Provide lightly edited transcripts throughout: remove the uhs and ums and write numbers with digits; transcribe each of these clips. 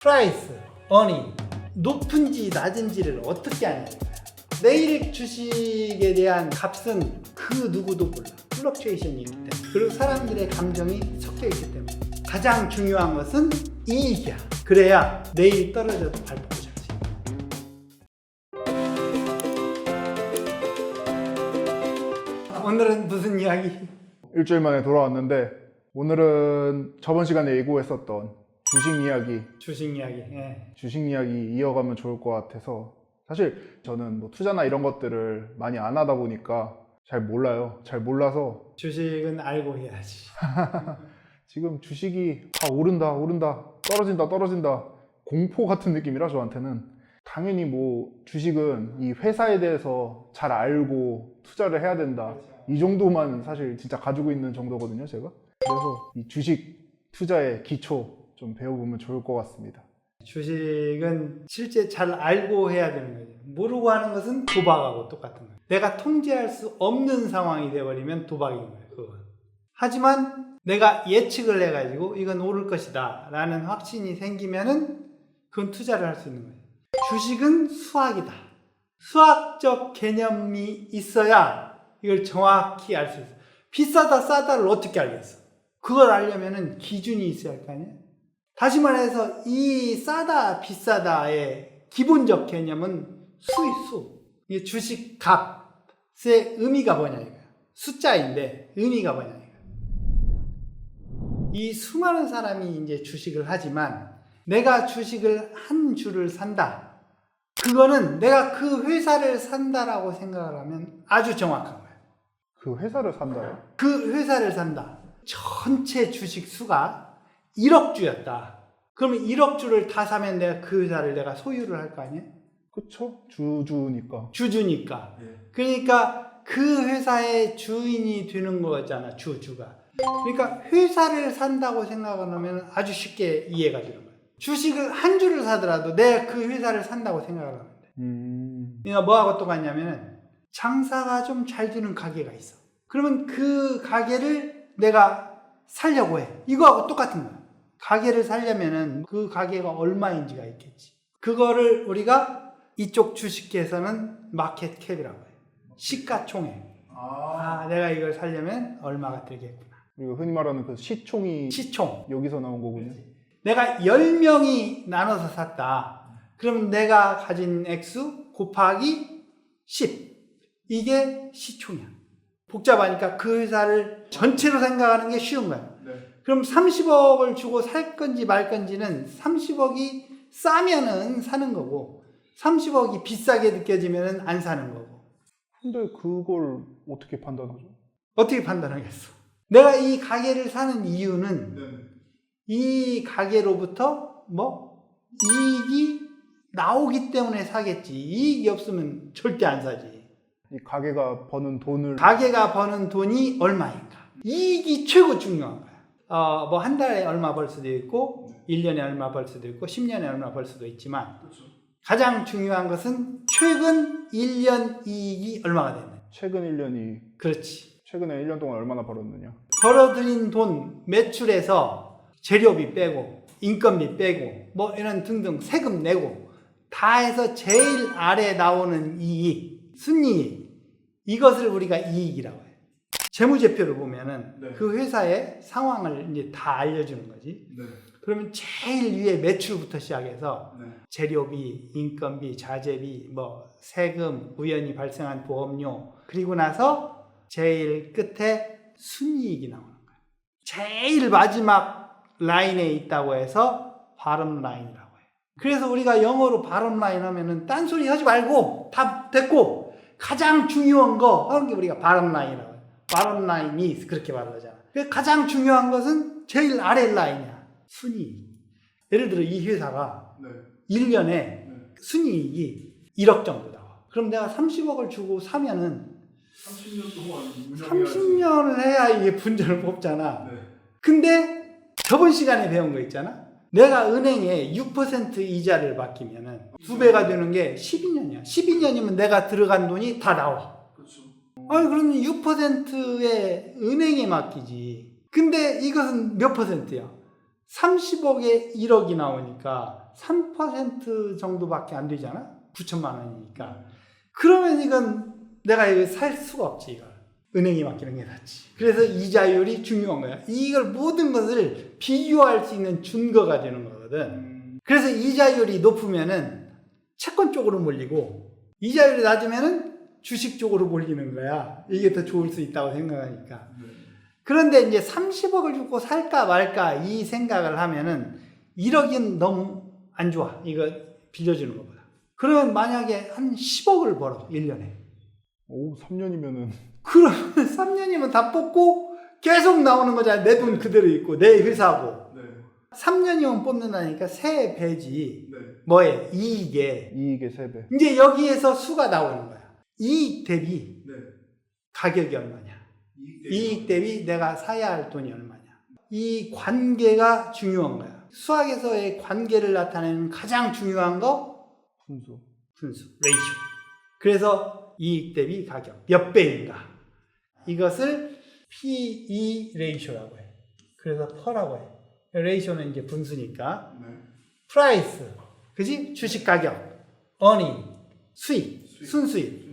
프라이스, 어닝, 높은지 낮은지를 어떻게 하냐. 내일 주식에 대한 값은 그 누구도 몰라. 플럭추에이션이 있기 때문에. 그리고 사람들의 감정이 섞여 있기 때문에. 가장 중요한 것은 이익이야. 그래야 내일 떨어져도 발 뻗고 잘 수 있어. 오늘은 무슨 이야기? 일주일 만에 돌아왔는데 오늘은 저번 시간에 예고했었던 주식 이야기. 예. 주식 이야기 이어가면 좋을 것 같아서, 사실 저는 뭐 투자나 이런 것들을 많이 안 하다 보니까 잘 몰라요. 잘 몰라서 주식은 알고 해야지. 지금 주식이 오른다 떨어진다 공포 같은 느낌이라 저한테는. 당연히 뭐 주식은 이 회사에 대해서 잘 알고 투자를 해야 된다, 이 정도만 사실 진짜 가지고 있는 정도거든요, 제가. 그래서 이 주식 투자의 기초 좀 배워보면 좋을 것 같습니다. 주식은 실제 잘 알고 해야 되는 거죠. 모르고 하는 것은 도박하고 똑같은 거예요. 내가 통제할 수 없는 상황이 되어버리면 도박인 거예요, 그건. 하지만 내가 예측을 해가지고 이건 오를 것이다 라는 확신이 생기면은 그건 투자를 할 수 있는 거예요. 주식은 수학이다. 수학적 개념이 있어야 이걸 정확히 알 수 있어요. 비싸다 싸다를 어떻게 알겠어? 그걸 알려면은 기준이 있어야 할 거 아니에요? 다시 말해서 이 싸다 비싸다의 기본적 개념은 수의 수. 이게 주식 값의 의미가 뭐냐 이거야. 숫자인데 의미가 뭐냐 이거야. 이 수많은 사람이 이제 주식을 하지만 내가 주식을 한 주를 산다. 그거는 내가 그 회사를 산다라고 생각을 하면 아주 정확한 거야. 그 회사를 산다요? 그 회사를 산다. 전체 주식 수가 1억 주였다. 그러면 1억 주를 다 사면 내가 그 회사를 내가 소유를 할 거 아니에요? 그쵸? 주주니까. 주주니까. 네. 그러니까 그 회사의 주인이 되는 거잖아, 주주가. 그러니까 회사를 산다고 생각을 하면 아주 쉽게 이해가 되는 거예요. 주식을 한 주를 사더라도 내가 그 회사를 산다고 생각을 하면 돼. 그러니까 뭐하고 똑같냐면 장사가 좀 잘 되는 가게가 있어. 그러면 그 가게를 내가 살려고 해. 이거하고 똑같은 거야. 가게를 살려면은 그 가게가 얼마인지가 있겠지. 그거를 우리가 이쪽 주식계에서는 마켓캡이라고 해요. 시가총액. 내가 이걸 살려면 얼마가 들겠구나. 그리고 흔히 말하는 그 시총. 여기서 나온 거군요. 내가 10명이 나눠서 샀다. 그러면 내가 가진 액수 곱하기 10. 이게 시총이야. 복잡하니까 그 회사를 전체로 생각하는 게 쉬운 거야. 네. 그럼 30억을 주고 살 건지 말 건지는 30억이 싸면은 사는 거고 30억이 비싸게 느껴지면은 안 사는 거고. 근데 그걸 어떻게 판단하죠? 어떻게 판단하겠어? 내가 이 가게를 사는 이유는 이 가게로부터 이익이 나오기 때문에 사겠지. 이익이 없으면 절대 안 사지. 이 가게가 버는 돈이 얼마인가? 이익이 최고 중요한 거야. 한 달에 얼마 벌 수도 있고 1년에 얼마 벌 수도 있고 10년에 얼마 벌 수도 있지만, 가장 중요한 것은 최근 1년 이익이 얼마가 됐느냐. 최근 1년이. 그렇지. 최근에 1년 동안 얼마나 벌었느냐. 벌어들인 돈 매출에서 재료비 빼고 인건비 빼고 이런 등등 세금 내고 다 해서 제일 아래 나오는 이익, 순이익, 이것을 우리가 이익이라고 해요. 재무제표를 보면은 그 회사의 상황을 이제 다 알려주는 거지. 그러면 제일 위에 매출부터 시작해서 재료비, 인건비, 자재비, 세금, 우연히 발생한 보험료, 그리고 나서 제일 끝에 순이익이 나오는 거예요. 제일 마지막 라인에 있다고 해서 bottom line이라고 해요. 그래서 우리가 영어로 bottom line 하면은 딴소리 하지 말고 다 됐고 가장 중요한 거 하는 게 우리가 bottom line이라고 해요. bottom line is 그렇게 말하잖아. 가장 중요한 것은 제일 아래 라인이야. 순이익. 예를 들어 이 회사가 1년에 순이익이 1억 정도 나와. 그럼 내가 30억을 주고 사면은 30년을 해야 이게 분전을 뽑잖아. 근데 저번 시간에 배운 거 있잖아. 내가 은행에 6% 이자를 맡기면은 2배가 되는 게 12년이야. 12년이면 내가 들어간 돈이 다 나와. 그러면 6%의 은행에 맡기지. 근데 이것은 몇 %야? 30억에 1억이 나오니까 3% 정도밖에 안 되잖아? 9천만 원이니까. 그러면 이건 내가 이거 살 수가 없지, 이걸. 은행에 맡기는 게 낫지. 그래서 이자율이 중요한 거야. 이걸 모든 것을 비교할 수 있는 증거가 되는 거거든. 그래서 이자율이 높으면은 채권 쪽으로 몰리고, 이자율이 낮으면은 주식 쪽으로 몰리는 거야. 이게 더 좋을 수 있다고 생각하니까. 그런데 이제 30억을 주고 살까 말까 이 생각을 하면은 1억은 너무 안 좋아. 이거 빌려주는 것보다. 그러면 만약에 한 10억을 벌어, 1년에. 오, 3년이면은. 그러면 3년이면 다 뽑고 계속 나오는 거잖아. 내 돈 그대로 있고, 내 회사고. 네. 3년이면 뽑는다니까 3배지. 네. 뭐에? 이익에. 이익의 3배. 이제 여기에서 수가 나오는 거야. 이익 대비 네. 가격이 얼마냐. 이익 대비 내가 사야 할 돈이 얼마냐. 이 관계가 중요한 거야. 수학에서의 관계를 나타내는 가장 중요한 거 분수. 레이쇼. 그래서 이익 대비 가격 몇 배인가. 이것을 PE 레이쇼라고 해. 그래서 퍼라고 해. 레이쇼는 이제 분수니까. 네. 프라이스. 그지? 주식 가격. earning. 수익. 순수익.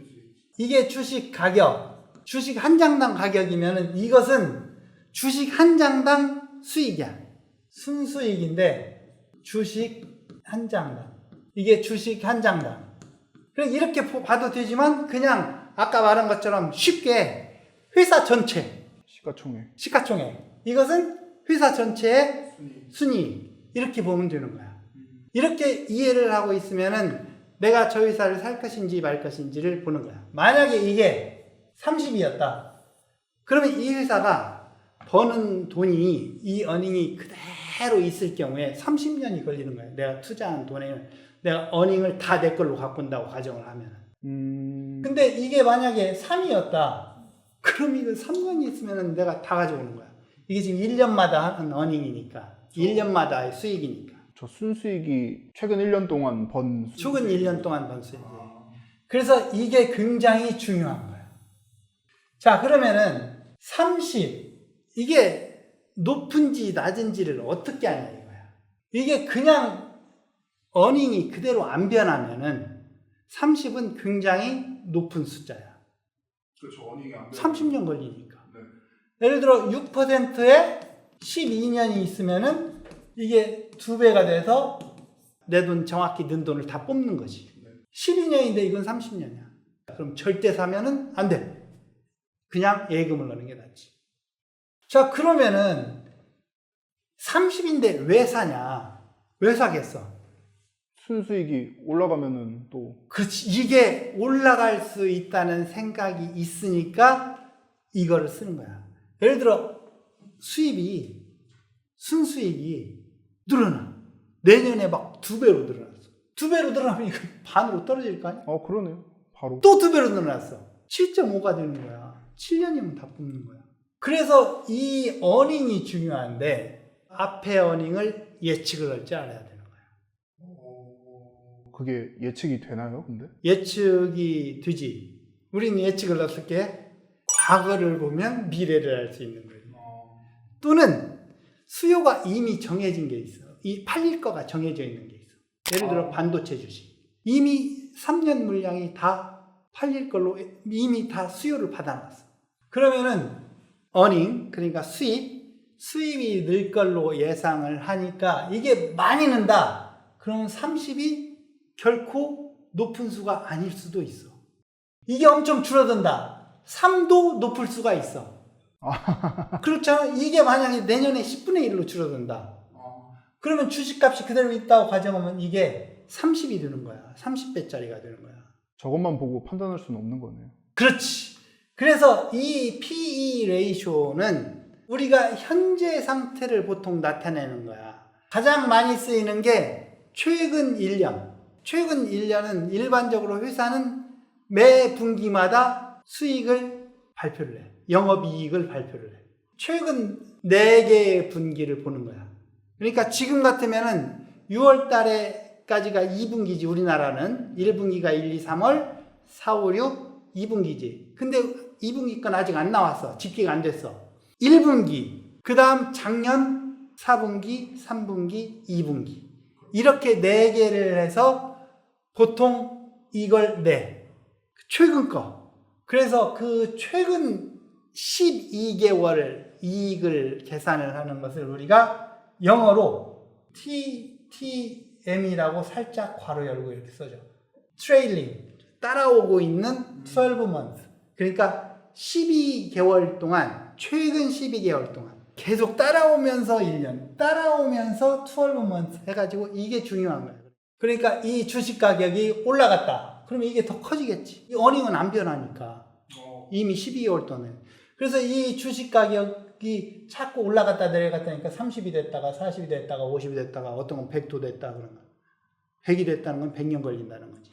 이게 주식 가격. 주식 한 장당 가격이면은 이것은 주식 한 장당 수익이야. 순수익인데 주식 한 장당. 이게 주식 한 장당. 그럼 이렇게 봐도 되지만 그냥 아까 말한 것처럼 쉽게 회사 전체 시가총액. 이것은 회사 전체의 순이익. 이렇게 보면 되는 거야. 이렇게 이해를 하고 있으면은 내가 저 회사를 살 것인지 말 것인지를 보는 거야. 만약에 이게 30이었다. 그러면 이 회사가 버는 돈이 이 어닝이 그대로 있을 경우에 30년이 걸리는 거야. 내가 투자한 돈에 내가 어닝을 다 내 걸로 갖고 온다고 가정을 하면. 근데 이게 만약에 3이었다. 그럼 이거 3년이 있으면 내가 다 가져오는 거야. 이게 지금 1년마다 하는 어닝이니까. 1년마다의 수익이니까. 저 순수익이 최근 1년 동안 번 최근 1년 동안 번 수익. 그래서 이게 굉장히 중요한 거야. 자, 그러면은 30 이게 높은지 낮은지를 어떻게 하냐 이거야. 이게 그냥 어닝이 그대로 안 변하면은 30은 굉장히 높은 숫자야. 그렇죠. 어닝이 안 30년 걸리니까. 네. 예를 들어 6%에 12년이 있으면은 이게 2배가 돼서 내 돈 정확히 는 돈을 다 뽑는 거지. 12년인데 이건 30년이야. 그럼 절대 사면은 안 돼. 그냥 예금을 넣는 게 낫지. 자, 그러면은 30인데 왜 사냐? 왜 사겠어? 순수익이 올라가면은 또 그렇지. 이게 올라갈 수 있다는 생각이 있으니까 이거를 쓰는 거야. 예를 들어 수입이 순수익이 늘어나. 내년에 막 2배로 늘어났어. 2배로 늘어나면 이거 반으로 떨어질 거 아니야? 그러네요. 바로 또 2배로 늘어났어. 7.5가 되는 거야. 7년이면 다 뽑는 거야. 그래서 이 어닝이 중요한데 앞에 어닝을 예측을 할 줄 알아야 되는 거야. 그게 예측이 되나요, 근데? 예측이 되지. 우리는 예측을 어떻게? 과거를 보면 미래를 알 수 있는 거예요. 또는 수요가 이미 정해진 게 있어. 이 팔릴 거가 정해져 있는 게 있어. 예를 들어 반도체 주식. 이미 3년 물량이 다 팔릴 걸로 이미 다 수요를 받아놨어. 그러면은 earning, 그러니까 수입이 늘 걸로 예상을 하니까 이게 많이 는다. 그러면 30이 결코 높은 수가 아닐 수도 있어. 이게 엄청 줄어든다. 3도 높을 수가 있어. 그렇잖아. 이게 만약에 내년에 10분의 1로 줄어든다. 그러면 주식값이 그대로 있다고 가정하면 이게 30이 되는 거야. 30배짜리가 되는 거야. 저것만 보고 판단할 수는 없는 거네요. 그렇지. 그래서 이 PE 레이쇼는 우리가 현재 상태를 보통 나타내는 거야. 가장 많이 쓰이는 게 최근 1년. 최근 1년은 일반적으로 회사는 매 분기마다 수익을 발표를 해. 영업이익을 발표를 해. 최근 4개의 분기를 보는 거야. 그러니까 지금 같으면은 6월 달에까지가 2분기지, 우리나라는. 1분기가 1, 2, 3월, 4, 5, 6, 2분기지. 근데 2분기 건 아직 안 나왔어. 집계가 안 됐어. 1분기, 그 다음 작년 4분기, 3분기, 2분기. 이렇게 4개를 해서 보통 이걸 내. 최근 거. 그래서 그 최근 12개월 이익을 계산을 하는 것을 우리가 영어로 TTM이라고 살짝 괄호 열고 이렇게 써줘. Trailing. 따라오고 있는 12months. 그러니까 12개월 동안, 최근 12개월 동안 계속 따라오면서 1년, 따라오면서 12months 해가지고 이게 중요한 거예요. 그러니까 이 주식 가격이 올라갔다. 그러면 이게 더 커지겠지. 이 어닝은 안 변하니까. 이미 12개월 동안. 그래서 이 주식 가격이 자꾸 올라갔다 내려갔다니까 30이 됐다가 40이 됐다가 50이 됐다가 어떤 건 100도 됐다 그러면 100이 됐다는 건 100년 걸린다는 거지.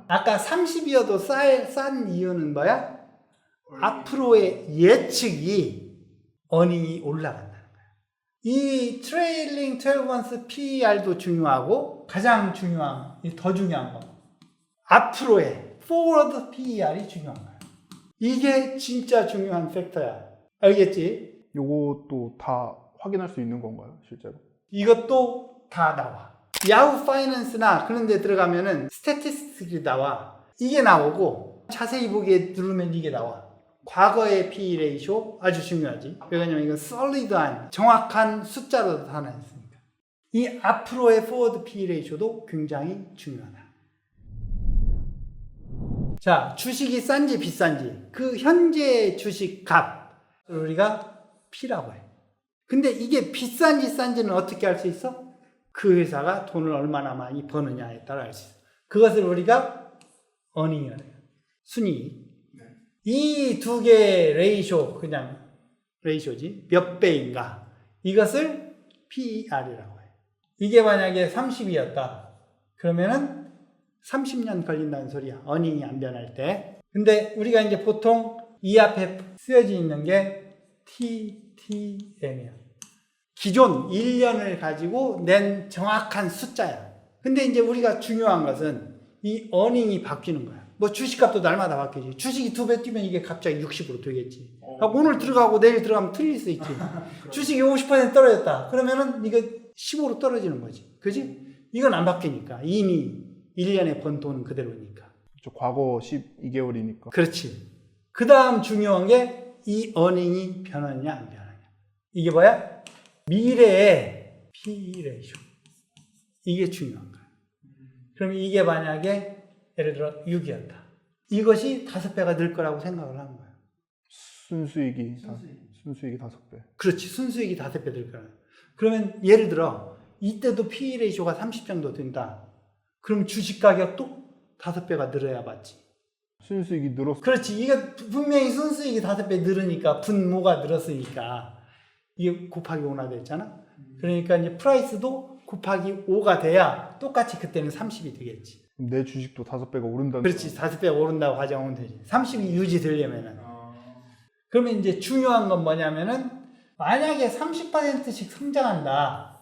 아까 30이어도 싼 이유는 뭐야? 앞으로의 예측이 어닝이 올라간다는 거야. 이 트레일링 12months PER도 중요하고 가장 중요한, 더 중요한 거. 앞으로의 forward PER이 중요한 거야. 이게 진짜 중요한 팩터야. 알겠지? 요것도 다 확인할 수 있는 건가요, 실제로? 이것도 다 나와. 야후 파이낸스나 그런 데 들어가면은 스태티스틱이 나와. 이게 나오고 자세히 보기에 누르면 이게 나와. 과거의 PE 레이쇼 아주 중요하지. 왜냐면 이건 솔리드한 정확한 숫자로 나타나있으니까. 이 앞으로의 포워드 PE 레이쇼도 굉장히 중요하다. 자, 주식이 싼지 비싼지 그 현재 주식 값 우리가 P라고 해. 근데 이게 비싼지 싼지는 어떻게 알 수 있어? 그 회사가 돈을 얼마나 많이 버느냐에 따라 알 수 있어. 그것을 우리가 어닝이라고 해요. 순이익. 이 두 개의 레이쇼, 그냥 레이쇼지. 몇 배인가. 이것을 PER이라고 해. 이게 만약에 30이었다. 그러면은 30년 걸린다는 소리야. 어닝이 안 변할 때. 근데 우리가 이제 보통 이 앞에 쓰여져 있는 게 TTM이야. 기존 1년을 가지고 낸 정확한 숫자야. 근데 이제 우리가 중요한 것은 이 어닝이 바뀌는 거야. 뭐 주식값도 날마다 바뀌지. 주식이 2배 뛰면 이게 갑자기 60으로 되겠지. 오늘 들어가고 내일 들어가면 틀릴 수 있지. 주식이 50% 떨어졌다. 그러면은 이거 15로 떨어지는 거지. 그지? 이건 안 바뀌니까. 이미 1년에 번 돈은 그대로니까. 그렇죠. 과거 12개월이니까. 그렇지. 그 다음 중요한 게 이 어닝이 변하느냐 안 변하느냐. 이게 뭐야? 미래의 PE 레이쇼. 이게 중요한 거야. 그럼 이게 만약에 예를 들어 6이었다. 이것이 5배가 늘 거라고 생각을 하는 거야. 순수익이 5배. 그렇지. 순수익이 5배 늘 거야. 그러면 예를 들어 이때도 PE 레이쇼가 30 정도 된다. 그럼 주식 가격도 5배가 늘어야 맞지. 순수익이 늘었어. 그렇지. 이게 분명히 순수익이 5배 늘으니까 분모가 늘었으니까 이게 곱하기 5나 됐잖아. 그러니까 이제 프라이스도 곱하기 5가 돼야 똑같이 그때는 30이 되겠지. 그럼 내 주식도 5배가 오른다는. 그렇지. 5배가 오른다고 가정하면 되지. 30이 유지되려면은. 그러면 이제 중요한 건 뭐냐면은 만약에 30%씩 성장한다.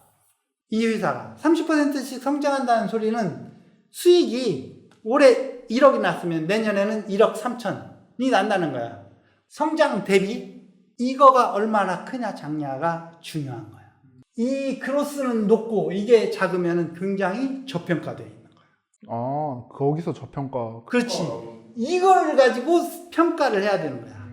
이 회사가 30%씩 성장한다는 소리는 수익이 올해 1억이 났으면 내년에는 1억 3천이 난다는 거야. 성장 대비 이거가 얼마나 크냐 작냐가 중요한 거야. 이 크로스는 높고 이게 작으면 굉장히 저평가되어 있는 거야. 아, 거기서 저평가. 그렇지. 이걸 가지고 평가를 해야 되는 거야.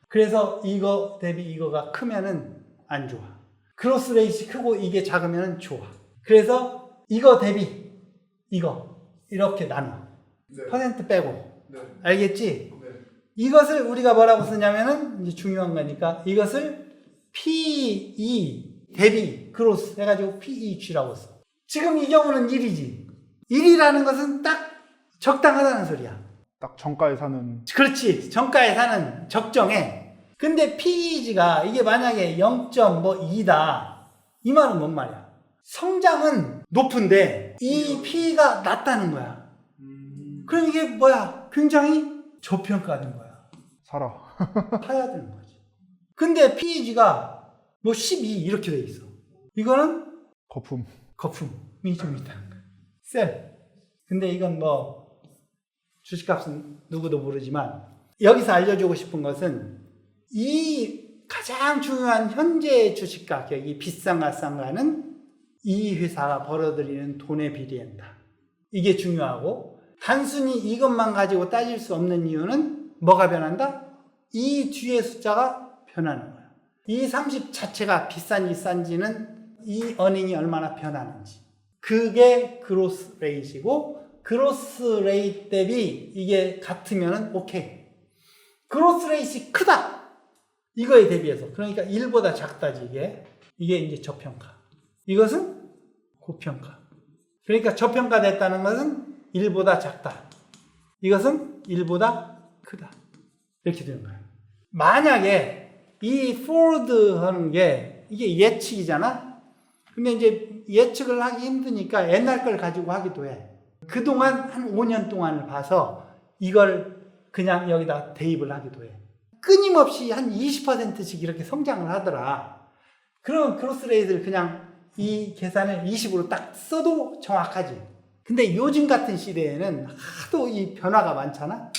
그래서 이거 대비 이거가 크면은 안 좋아. 크로스 레이시 크고 이게 작으면 좋아. 그래서 이거 대비 이거 이렇게 나눠. 네. 퍼센트 빼고. 네. 알겠지? 네. 이것을 우리가 뭐라고 쓰냐면은 이제 중요한 거니까 이것을 PE 대비 크로스 해가지고 PEG라고 써. 지금 이 경우는 1이지. 1이라는 것은 딱 적당하다는 소리야. 딱 정가에 사는. 그렇지. 정가에 사는 적정해. 근데 PEG가 이게 만약에 0.2다. 이 말은 뭔 말이야? 성장은 높은데 이 PE가 낮다는 거야. 그럼 이게 뭐야? 굉장히 저평가된 거야. 사라. 사야 되는 거지. 근데 PEG가 뭐 12 이렇게 돼 있어. 이거는 거품이 좀 있다는 거야. 셀. 근데 이건 뭐 주식값은 누구도 모르지만 여기서 알려주고 싶은 것은 이 가장 중요한 현재 주식 가격이 비싼가 싼가는 이 회사가 벌어들이는 돈에 비례한다. 이게 중요하고, 단순히 이것만 가지고 따질 수 없는 이유는 뭐가 변한다? 이 뒤에 숫자가 변하는 거야. 이 30 자체가 비싼지 싼지는 이 어닝이 얼마나 변하는지. 그게 그로스 레이트이고, 그로스 레이트 대비 이게 같으면 오케이. 그로스 레이트이 크다! 이거에 대비해서. 그러니까 1보다 작다지, 이게. 이게 이제 저평가. 이것은 고평가. 그러니까 저평가됐다는 것은 1보다 작다. 이것은 1보다 크다. 이렇게 되는 거예요. 만약에 이 포워드 하는 게 이게 예측이잖아? 근데 이제 예측을 하기 힘드니까 옛날 걸 가지고 하기도 해. 그동안 한 5년 동안을 봐서 이걸 그냥 여기다 대입을 하기도 해. 끊임없이 한 20%씩 이렇게 성장을 하더라. 그럼 크로스 레이트를 그냥 이 계산을 20으로 딱 써도 정확하지. 근데 요즘 같은 시대에는 하도 이 변화가 많잖아.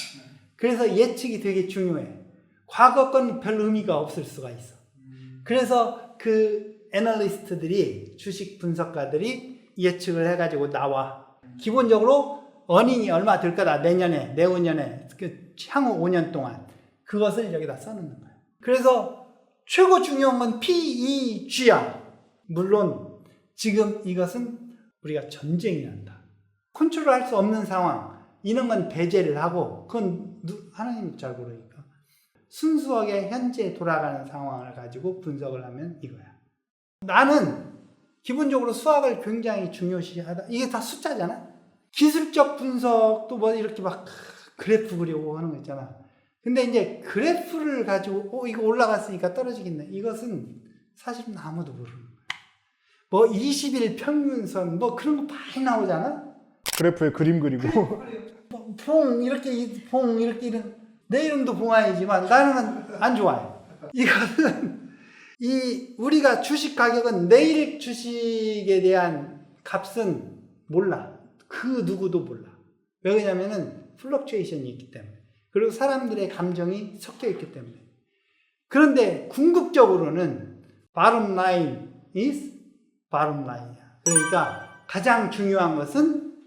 그래서 예측이 되게 중요해. 과거 건 별 의미가 없을 수가 있어. 그래서 그 애널리스트들이, 주식 분석가들이 예측을 해가지고 나와. 기본적으로 어닝이 얼마 될 거다. 내년에, 내후년에, 그 향후 5년 동안. 그것을 여기다 써놓는 거야. 그래서 최고 중요한 건 PEG야. 물론 지금 이것은 우리가 전쟁이 난다. 컨트롤할 수 없는 상황. 이런 건 배제를 하고, 그건 하나님 잘 모르니까. 순수하게 현재 돌아가는 상황을 가지고 분석을 하면 이거야. 나는 기본적으로 수학을 굉장히 중요시하다. 이게 다 숫자잖아. 기술적 분석도 뭐 이렇게 막 그래프 그리고 하는 거 있잖아. 근데 이제 그래프를 가지고 이거 올라갔으니까 떨어지겠네. 이것은 사실은 아무도 모르는 거야. 뭐 20일 평균선 뭐 그런 거 많이 나오잖아. 그래프에 그림 그리고 봉 이렇게 이런 내 이름도 봉화이지만 나는 안 좋아해. 이거는 우리가 주식 가격은 내일 주식에 대한 값은 몰라. 그 누구도 몰라. 왜냐면은 플럭추에이션이 있기 때문에. 그리고 사람들의 감정이 섞여 있기 때문에. 그런데 궁극적으로는 bottom line is bottom line이야. 그러니까 가장 중요한 것은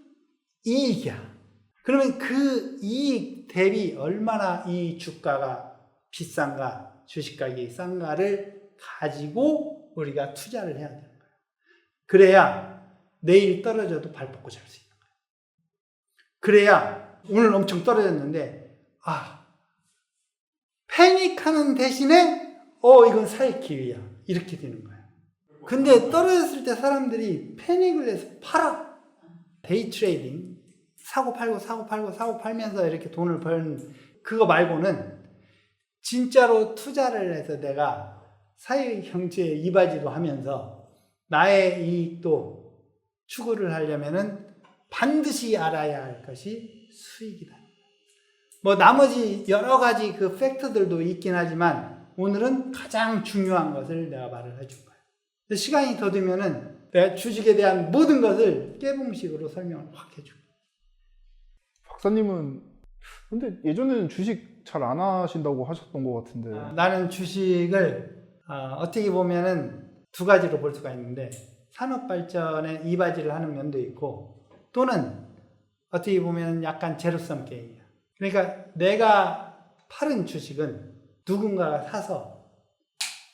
이익이야. 그러면 그 이익 대비 얼마나 이 주가가 비싼가, 주식 가격이 싼가를 가지고 우리가 투자를 해야 되는 거예요. 그래야 내일 떨어져도 발 뻗고 잘 수 있는 거예요. 그래야 오늘 엄청 떨어졌는데 패닉하는 대신에 이건 살 기회야. 이렇게 되는 거예요. 근데 떨어졌을 때 사람들이 패닉을 해서 팔아. 데이 트레이딩. 사고 팔면서 이렇게 돈을 버는 그거 말고는 진짜로 투자를 해서 내가 사회 경제에 이바지도 하면서 나의 이익도 추구를 하려면은 반드시 알아야 할 것이 수익이다. 뭐 나머지 여러 가지 그 팩트들도 있긴 하지만 오늘은 가장 중요한 것을 내가 말을 해줄 거야. 근데 시간이 더 되면은 내가 주식에 대한 모든 것을 깨봉식으로 설명을 확 해줄게. 박사님은 근데 예전에는 주식 잘 안 하신다고 하셨던 것 같은데. 나는 주식을 어떻게 보면은 두 가지로 볼 수가 있는데 산업 발전에 이바지를 하는 면도 있고 또는 어떻게 보면 약간 제로섬 게임이야. 그러니까 내가 팔은 주식은 누군가가 사서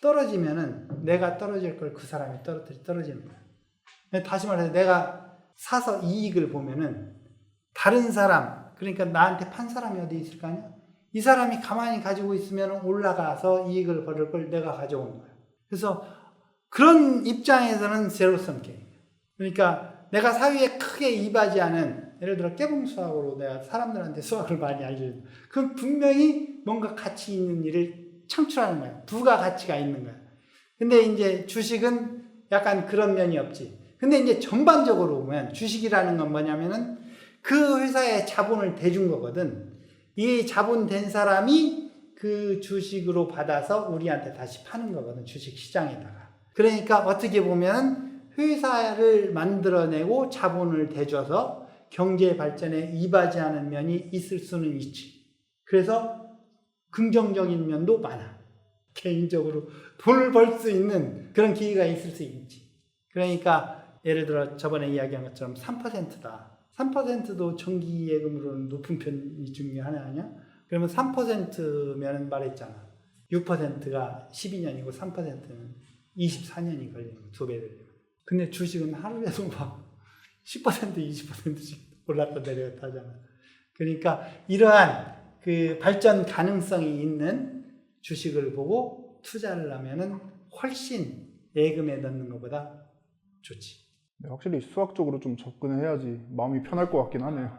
떨어지면은 내가 떨어질 걸 그 사람이 떨어지는 거야. 다시 말해서 내가 사서 이익을 보면은 다른 사람, 그러니까 나한테 판 사람이 어디 있을 거 아니야? 이 사람이 가만히 가지고 있으면 올라가서 이익을 벌을 걸 내가 가져오는 거야. 그래서 그런 입장에서는 제로섬 게임. 그러니까 내가 사회에 크게 이바지하는, 예를 들어 깨봉 수학으로 내가 사람들한테 수학을 많이 알려줘. 그럼 분명히 뭔가 가치 있는 일을 창출하는 거야. 부가 가치가 있는 거야. 근데 이제 주식은 약간 그런 면이 없지. 근데 이제 전반적으로 보면 주식이라는 건 뭐냐면은 그 회사에 자본을 대준 거거든. 이 자본 된 사람이 그 주식으로 받아서 우리한테 다시 파는 거거든. 주식 시장에다가. 그러니까 어떻게 보면 회사를 만들어내고 자본을 대줘서 경제 발전에 이바지하는 면이 있을 수는 있지. 그래서 긍정적인 면도 많아. 개인적으로 돈을 벌 수 있는 그런 기회가 있을 수 있지. 그러니까 예를 들어 저번에 이야기한 것처럼 3%다. 3%도 정기예금으로는 높은 편 중에 하나 아니야? 그러면 3%면 말했잖아. 6%가 12년이고 3%는 24년이 걸리는 거야. 2배 되려면. 근데 주식은 하루에도 막 10%, 20%씩 올랐다 내렸다 하잖아. 그러니까 이러한 그 발전 가능성이 있는 주식을 보고 투자를 하면은 훨씬 예금에 넣는 것보다 좋지. 네, 확실히 수학적으로 좀 접근을 해야지 마음이 편할 것 같긴 하네요.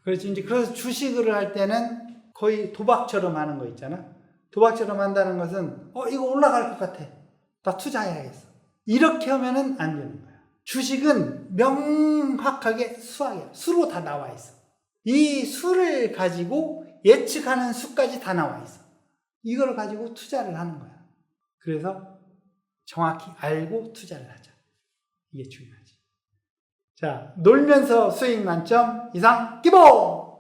그래서 주식을 할 때는 거의 도박처럼 하는 거 있잖아. 도박처럼 한다는 것은 이거 올라갈 것 같아. 나 투자해야겠어. 이렇게 하면은 안 되는 거야. 주식은 명확하게 수학이야. 수로 다 나와 있어. 이 수를 가지고 예측하는 수까지 다 나와 있어. 이걸 가지고 투자를 하는 거야. 그래서 정확히 알고 투자를 하자. 이게 중요하지. 자, 놀면서 수익 만점 이상 기본!